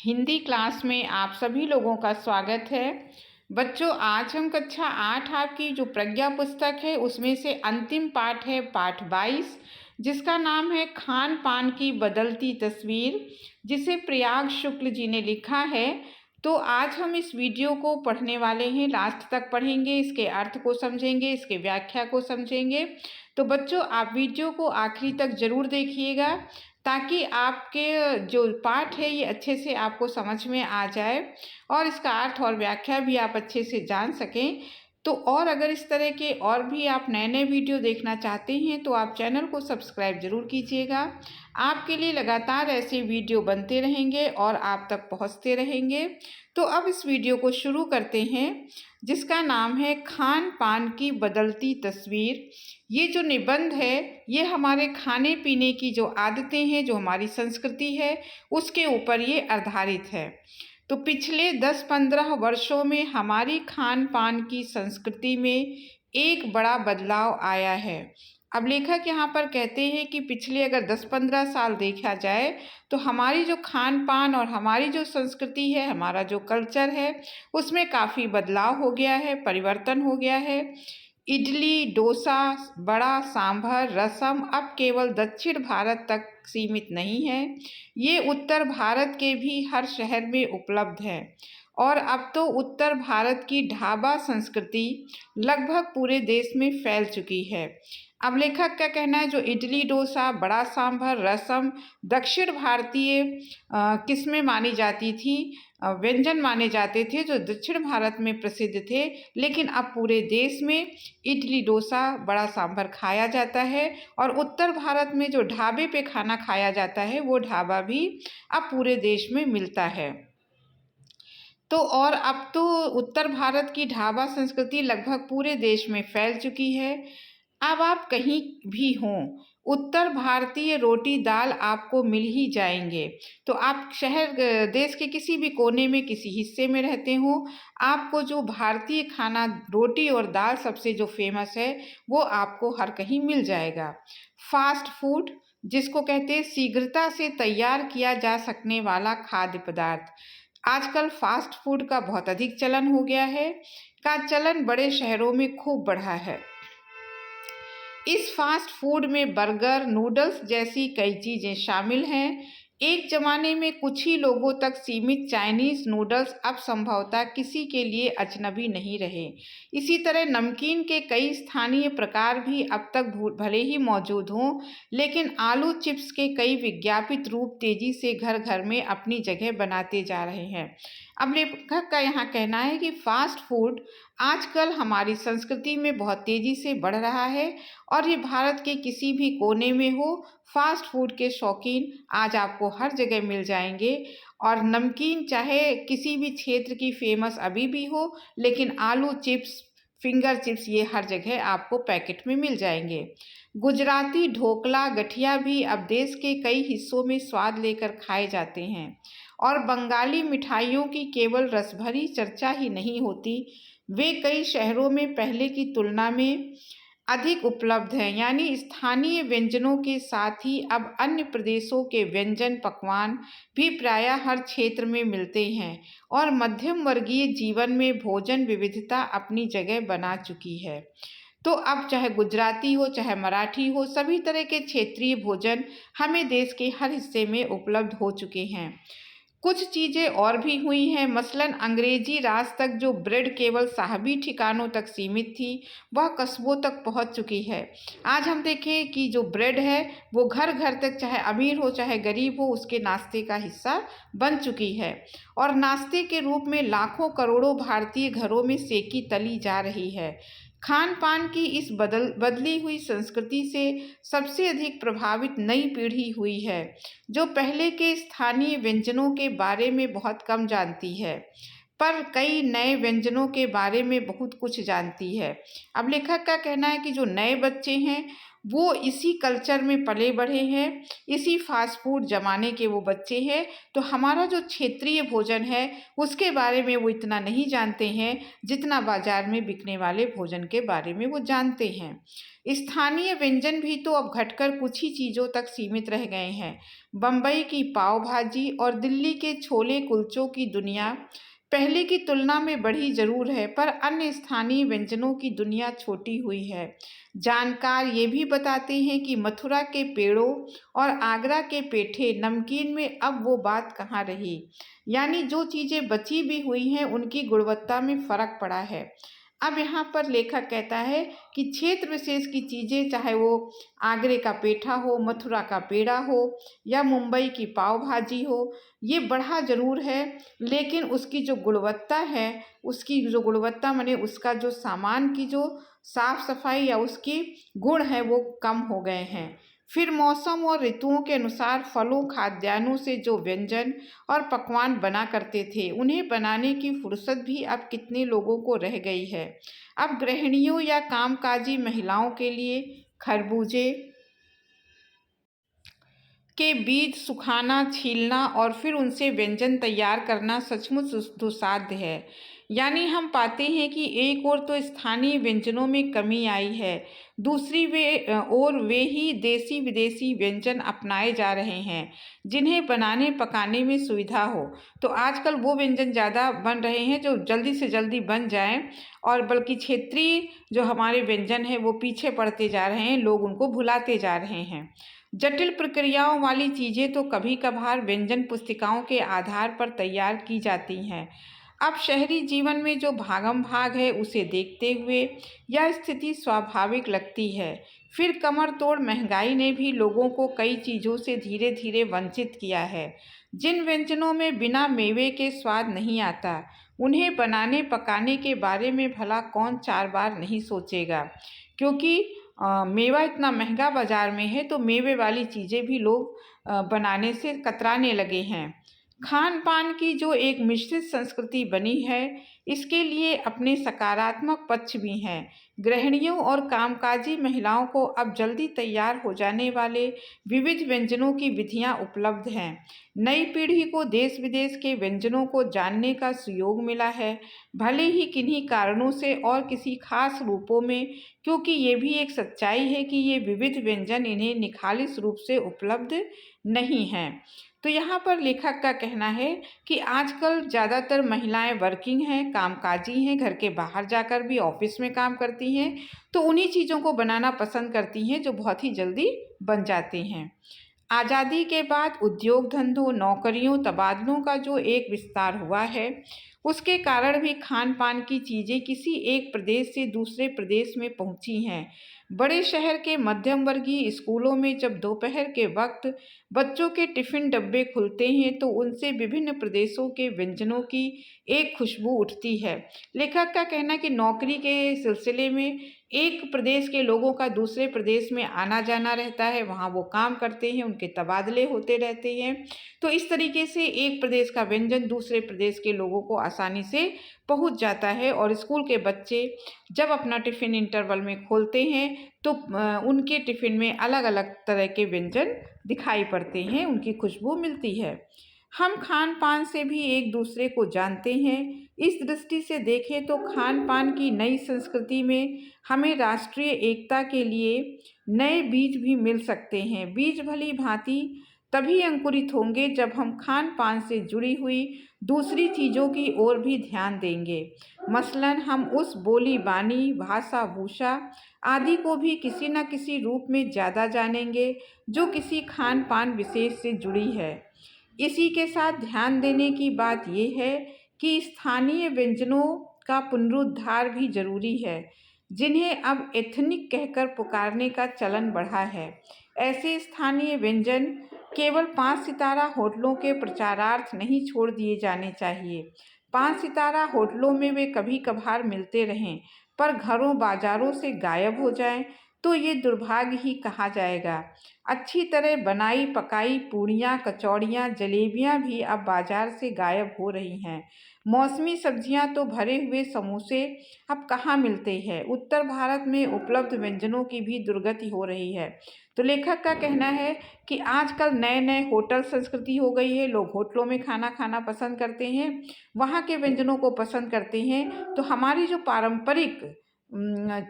Hindi class में आप सभी लोगों का स्वागत है। बच्चों, आज हम कक्षा 8 आपकी जो प्रज्ञा पुस्तक है उसमें से अंतिम पाठ है पाठ 22, जिसका नाम है खान पान की बदलती तस्वीर, जिसे प्रयाग शुक्ल जी ने लिखा है। तो आज हम इस वीडियो को पढ़ने वाले हैं, लास्ट तक पढ़ेंगे, इसके अर्थ को समझेंगे, इसके व्याख्या को समझेंगे। तो बच्चों, आप वीडियो को आखिरी तक ज़रूर देखिएगा ताकि आपके जो पाठ है ये अच्छे से आपको समझ में आ जाए और इसका अर्थ और व्याख्या भी आप अच्छे से जान सकें। तो और अगर इस तरह के और भी आप नए नए वीडियो देखना चाहते हैं तो आप चैनल को सब्सक्राइब ज़रूर कीजिएगा। आपके लिए लगातार ऐसे वीडियो बनते रहेंगे और आप तक पहुंचते रहेंगे। तो अब इस वीडियो को शुरू करते हैं, जिसका नाम है खान पान की बदलती तस्वीर। ये जो निबंध है ये हमारे खाने पीने की जो आदतें हैं, जो हमारी संस्कृति है, उसके ऊपर ये आधारित है। तो पिछले 10-15 वर्षों में हमारी खान पान की संस्कृति में एक बड़ा बदलाव आया है। अब लेखक यहाँ पर कहते हैं कि पिछले अगर 10-15 साल देखा जाए तो हमारी जो खान पान और हमारी जो संस्कृति है, हमारा जो कल्चर है, उसमें काफ़ी बदलाव हो गया है, परिवर्तन हो गया है। इडली, डोसा, बड़ा, सांभर, रसम अब केवल दक्षिण भारत तक सीमित नहीं है, ये उत्तर भारत के भी हर शहर में उपलब्ध है। और अब तो उत्तर भारत की ढाबा संस्कृति लगभग पूरे देश में फैल चुकी है। अब लेखक का कहना है जो इडली, डोसा, बड़ा सांभर, रसम दक्षिण भारतीय किस्में मानी जाती थी, व्यंजन माने जाते थे जो दक्षिण भारत में प्रसिद्ध थे, लेकिन अब पूरे देश में इडली, डोसा, बड़ा सांभर खाया जाता है। और उत्तर भारत में जो ढाबे पे खाना खाया जाता है वो ढाबा भी अब पूरे देश में मिलता है। तो और अब तो उत्तर भारत की ढाबा संस्कृति लगभग पूरे देश में फैल चुकी है। अब आप कहीं भी हों, उत्तर भारतीय रोटी दाल आपको मिल ही जाएंगे। तो आप देश के किसी भी कोने में, किसी हिस्से में रहते हो, आपको जो भारतीय खाना रोटी और दाल सबसे जो फेमस है वो आपको हर कहीं मिल जाएगा। फास्ट फूड, जिसको कहते हैं शीघ्रता से तैयार किया जा सकने वाला खाद्य पदार्थ, आजकल फास्ट फूड का बहुत अधिक चलन हो गया है। का चलन बड़े शहरों में खूब बढ़ा है। इस फास्ट फूड में बर्गर, नूडल्स जैसी कई चीज़ें शामिल हैं। एक ज़माने में कुछ ही लोगों तक सीमित चाइनीज़ नूडल्स अब संभवतः किसी के लिए अजनबी नहीं रहे। इसी तरह नमकीन के कई स्थानीय प्रकार भी अब तक भले ही मौजूद हों, लेकिन आलू चिप्स के कई विज्ञापित रूप तेज़ी से घर घर में अपनी जगह बनाते जा रहे हैं। अब लेखक का यहाँ कहना है कि फास्ट फूड आजकल हमारी संस्कृति में बहुत तेज़ी से बढ़ रहा है और ये भारत के किसी भी कोने में हो, फास्ट फूड के शौकीन आज आपको हर जगह मिल जाएंगे। और नमकीन चाहे किसी भी क्षेत्र की फेमस अभी भी हो, लेकिन आलू चिप्स, फिंगर चिप्स ये हर जगह आपको पैकेट में मिल जाएंगे। गुजराती ढोकला, गठिया भी अब देश के कई हिस्सों में स्वाद लेकर खाए जाते हैं। और बंगाली मिठाइयों की केवल रसभरी चर्चा ही नहीं होती, वे कई शहरों में पहले की तुलना में अधिक उपलब्ध हैं। यानी स्थानीय व्यंजनों के साथ ही अब अन्य प्रदेशों के व्यंजन पकवान भी प्रायः हर क्षेत्र में मिलते हैं और मध्यम वर्गीय जीवन में भोजन विविधता अपनी जगह बना चुकी है। तो अब चाहे गुजराती हो, चाहे मराठी हो, सभी तरह के क्षेत्रीय भोजन हमें देश के हर हिस्से में उपलब्ध हो चुके हैं। कुछ चीज़ें और भी हुई हैं, मसलन अंग्रेजी राज तक जो ब्रेड केवल साहबी ठिकानों तक सीमित थी, वह कस्बों तक पहुंच चुकी है। आज हम देखें कि जो ब्रेड है वो घर घर तक, चाहे अमीर हो चाहे गरीब हो, उसके नाश्ते का हिस्सा बन चुकी है और नाश्ते के रूप में लाखों करोड़ों भारतीय घरों में सेकी तली जा रही है। खान पान की इस बदली हुई संस्कृति से सबसे अधिक प्रभावित नई पीढ़ी हुई है, जो पहले के स्थानीय व्यंजनों के बारे में बहुत कम जानती है, पर कई नए व्यंजनों के बारे में बहुत कुछ जानती है। अब लेखक का कहना है कि जो नए बच्चे हैं वो इसी कल्चर में पले बढ़े हैं, इसी फास्ट फूड ज़माने के वो बच्चे हैं। तो हमारा जो क्षेत्रीय भोजन है उसके बारे में वो इतना नहीं जानते हैं जितना बाज़ार में बिकने वाले भोजन के बारे में वो जानते हैं। स्थानीय व्यंजन भी तो अब घटकर कुछ ही चीज़ों तक सीमित रह गए हैं। बम्बई की पाव भाजी और दिल्ली के छोले कुलचों की दुनिया पहले की तुलना में बढ़ी जरूर है, पर अन्य स्थानीय व्यंजनों की दुनिया छोटी हुई है। जानकार ये भी बताते हैं कि मथुरा के पेड़ों और आगरा के पेठे नमकीन में अब वो बात कहाँ रही। यानी जो चीज़ें बची भी हुई हैं उनकी गुणवत्ता में फ़र्क पड़ा है। अब यहाँ पर लेखक कहता है कि क्षेत्र विशेष की चीज़ें, चाहे वो आगरे का पेठा हो, मथुरा का पेड़ा हो या मुंबई की पाव भाजी हो, ये बढ़ा ज़रूर है, लेकिन उसकी जो गुणवत्ता है, उसकी जो गुणवत्ता माने उसका जो सामान की जो साफ सफाई या उसकी गुण है वो कम हो गए हैं। फिर मौसम और ऋतुओं के अनुसार फलों खाद्यान्नों से जो व्यंजन और पकवान बना करते थे, उन्हें बनाने की फुर्सत भी अब कितने लोगों को रह गई है। अब गृहिणियों या कामकाजी महिलाओं के लिए खरबूजे के बीज सुखाना, छीलना और फिर उनसे व्यंजन तैयार करना सचमुच दुस्साध्य है। यानी हम पाते हैं कि एक ओर तो स्थानीय व्यंजनों में कमी आई है, दूसरी ओर वे ही देसी विदेशी व्यंजन अपनाए जा रहे हैं जिन्हें बनाने पकाने में सुविधा हो। तो आजकल वो व्यंजन ज़्यादा बन रहे हैं जो जल्दी से जल्दी बन जाएं, और बल्कि क्षेत्रीय जो हमारे व्यंजन है वो पीछे पड़ते जा रहे हैं, लोग उनको भुलाते जा रहे हैं। जटिल प्रक्रियाओं वाली चीज़ें तो कभी कभार व्यंजन पुस्तिकाओं के आधार पर तैयार की जाती हैं। अब शहरी जीवन में जो भागम भाग है उसे देखते हुए यह स्थिति स्वाभाविक लगती है। फिर कमर तोड़ महंगाई ने भी लोगों को कई चीज़ों से धीरे धीरे वंचित किया है। जिन व्यंजनों में बिना मेवे के स्वाद नहीं आता, उन्हें बनाने पकाने के बारे में भला कौन 4 बार नहीं सोचेगा, क्योंकि मेवा इतना महंगा बाज़ार में है, तो मेवे वाली चीज़ें भी लोग बनाने से कतराने लगे हैं। खान पान की जो एक मिश्रित संस्कृति बनी है, इसके लिए अपने सकारात्मक पक्ष भी हैं। गृहिणियों और कामकाजी महिलाओं को अब जल्दी तैयार हो जाने वाले विविध व्यंजनों की विधियां उपलब्ध हैं। नई पीढ़ी को देश विदेश के व्यंजनों को जानने का सुयोग मिला है, भले ही किन्हीं कारणों से और किसी खास रूपों में, क्योंकि ये भी एक सच्चाई है कि ये विविध व्यंजन इन्हें निखालिस रूप से उपलब्ध नहीं हैं। तो यहाँ पर लेखक का कहना है कि आजकल ज़्यादातर महिलाएं वर्किंग हैं, कामकाजी हैं, घर के बाहर जाकर भी ऑफिस में काम करती हैं, तो उन्हीं चीज़ों को बनाना पसंद करती हैं जो बहुत ही जल्दी बन जाती हैं। आज़ादी के बाद उद्योग धंधों, नौकरियों, तबादलों का जो एक विस्तार हुआ है, उसके कारण भी खान पान की चीज़ें किसी एक प्रदेश से दूसरे प्रदेश में पहुंची हैं। बड़े शहर के मध्यम वर्गीय स्कूलों में जब दोपहर के वक्त बच्चों के टिफ़िन डब्बे खुलते हैं तो उनसे विभिन्न प्रदेशों के व्यंजनों की एक खुशबू उठती है। लेखक का कहना है कि नौकरी के सिलसिले में एक प्रदेश के लोगों का दूसरे प्रदेश में आना जाना रहता है, वहाँ वो काम करते हैं, उनके तबादले होते रहते हैं। तो इस तरीके से एक प्रदेश का व्यंजन दूसरे प्रदेश के लोगों को आसानी से पहुँच जाता है, और स्कूल के बच्चे जब अपना टिफ़िन इंटरवल में खोलते हैं तो उनके टिफ़िन में अलग अलग तरह के व्यंजन दिखाई पड़ते हैं, उनकी खुशबू मिलती है। हम खान पान से भी एक दूसरे को जानते हैं। इस दृष्टि से देखें तो खान पान की नई संस्कृति में हमें राष्ट्रीय एकता के लिए नए बीज भी मिल सकते हैं। बीज भली भांति तभी अंकुरित होंगे जब हम खान पान से जुड़ी हुई दूसरी चीज़ों की ओर भी ध्यान देंगे। मसलन हम उस बोली बानी, भाषा भूषा आदि को भी किसी न किसी रूप में ज़्यादा जानेंगे जो किसी खान पान विशेष से जुड़ी है। इसी के साथ ध्यान देने की बात यह है कि स्थानीय व्यंजनों का पुनरुद्धार भी जरूरी है, जिन्हें अब एथनिक कहकर पुकारने का चलन बढ़ा है। ऐसे स्थानीय व्यंजन केवल 5 सितारा होटलों के प्रचारार्थ नहीं छोड़ दिए जाने चाहिए। 5 सितारा होटलों में वे कभी कभार मिलते रहें, पर घरों बाजारों से गायब हो जाएं तो ये दुर्भाग्य ही कहा जाएगा। अच्छी तरह बनाई पकाई पूड़ियाँ, कचौड़ियाँ, जलेबियाँ भी अब बाजार से गायब हो रही हैं। मौसमी सब्जियां तो भरे हुए समोसे अब कहाँ मिलते हैं। उत्तर भारत में उपलब्ध व्यंजनों की भी दुर्गति हो रही है। तो लेखक का कहना है कि आजकल नए नए होटल संस्कृति हो गई है। लोग होटलों में खाना खाना पसंद करते हैं, वहाँ के व्यंजनों को पसंद करते हैं। तो हमारी जो पारंपरिक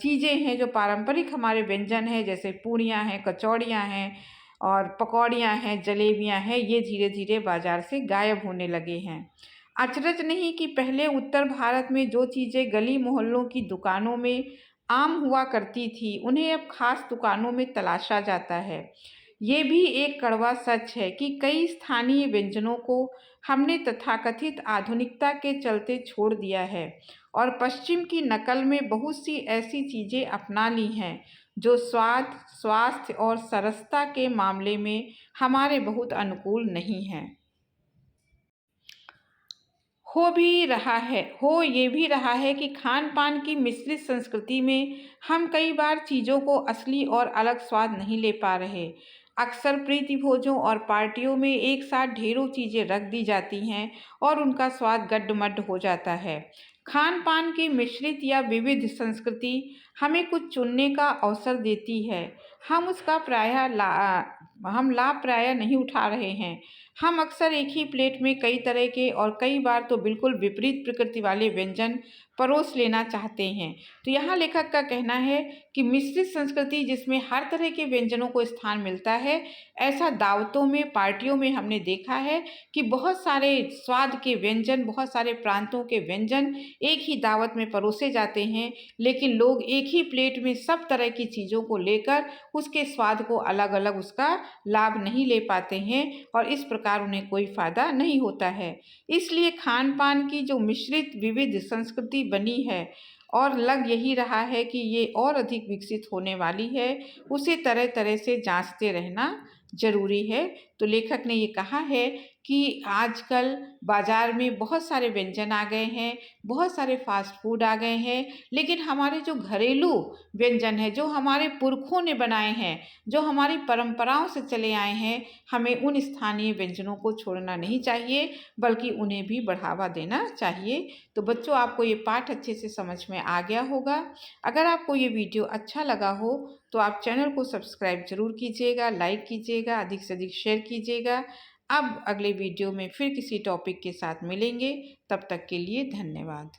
चीज़ें हैं, जो पारंपरिक हमारे व्यंजन हैं, जैसे पूड़ियाँ हैं, कचौड़ियाँ हैं और पकौड़ियाँ हैं, जलेबियाँ हैं, ये धीरे धीरे बाजार से गायब होने लगे हैं। अचरज नहीं कि पहले उत्तर भारत में जो चीज़ें गली मोहल्लों की दुकानों में आम हुआ करती थी, उन्हें अब खास दुकानों में तलाशा जाता है। ये भी एक कड़वा सच है कि कई स्थानीय व्यंजनों को हमने तथाकथित आधुनिकता के चलते छोड़ दिया है और पश्चिम की नकल में बहुत सी ऐसी चीज़ें अपना ली हैं जो स्वाद, स्वास्थ्य और सरसता के मामले में हमारे बहुत अनुकूल नहीं हैं। हो ये भी रहा है कि खान पान की मिश्रित संस्कृति में हम कई बार चीज़ों को असली और अलग स्वाद नहीं ले पा रहे। अक्सर प्रीति भोजों और पार्टियों में एक साथ ढेरों चीज़ें रख दी जाती हैं और उनका स्वाद गड्ड-मड्ड हो जाता है। खान पान की मिश्रित या विविध संस्कृति हमें कुछ चुनने का अवसर देती है। हम उसका हम लाभ प्रायः नहीं उठा रहे हैं। हम अक्सर एक ही प्लेट में कई तरह के और कई बार तो बिल्कुल विपरीत प्रकृति वाले व्यंजन परोस लेना चाहते हैं। तो यहाँ लेखक का कहना है कि मिश्रित संस्कृति जिसमें हर तरह के व्यंजनों को स्थान मिलता है, ऐसा दावतों में, पार्टियों में हमने देखा है कि बहुत सारे स्वाद के व्यंजन, बहुत सारे प्रांतों के व्यंजन एक ही दावत में परोसे जाते हैं, लेकिन लोग एक ही प्लेट में सब तरह की चीज़ों को लेकर उसके स्वाद को अलग अलग उसका लाभ नहीं ले पाते हैं और इस प्रकार उन्हें कोई फ़ायदा नहीं होता है। इसलिए खान पान की जो मिश्रित विविध संस्कृति बनी है और लग यही रहा है कि ये और अधिक विकसित होने वाली है, उसे तरह तरह से जांचते रहना ज़रूरी है। तो लेखक ने ये कहा है कि आजकल बाज़ार में बहुत सारे व्यंजन आ गए हैं, बहुत सारे फ़ास्ट फ़ूड आ गए हैं, लेकिन हमारे जो घरेलू व्यंजन हैं, जो हमारे पुरखों ने बनाए हैं, जो हमारी परंपराओं से चले आए हैं, हमें उन स्थानीय व्यंजनों को छोड़ना नहीं चाहिए, बल्कि उन्हें भी बढ़ावा देना चाहिए। तो बच्चों, आपको ये पाठ अच्छे से समझ में आ गया होगा। अगर आपको ये वीडियो अच्छा लगा हो तो आप चैनल को सब्सक्राइब ज़रूर कीजिएगा, लाइक कीजिएगा, अधिक से अधिक शेयर कीजिएगा। अब अगले वीडियो में फिर किसी टॉपिक के साथ मिलेंगे, तब तक के लिए धन्यवाद।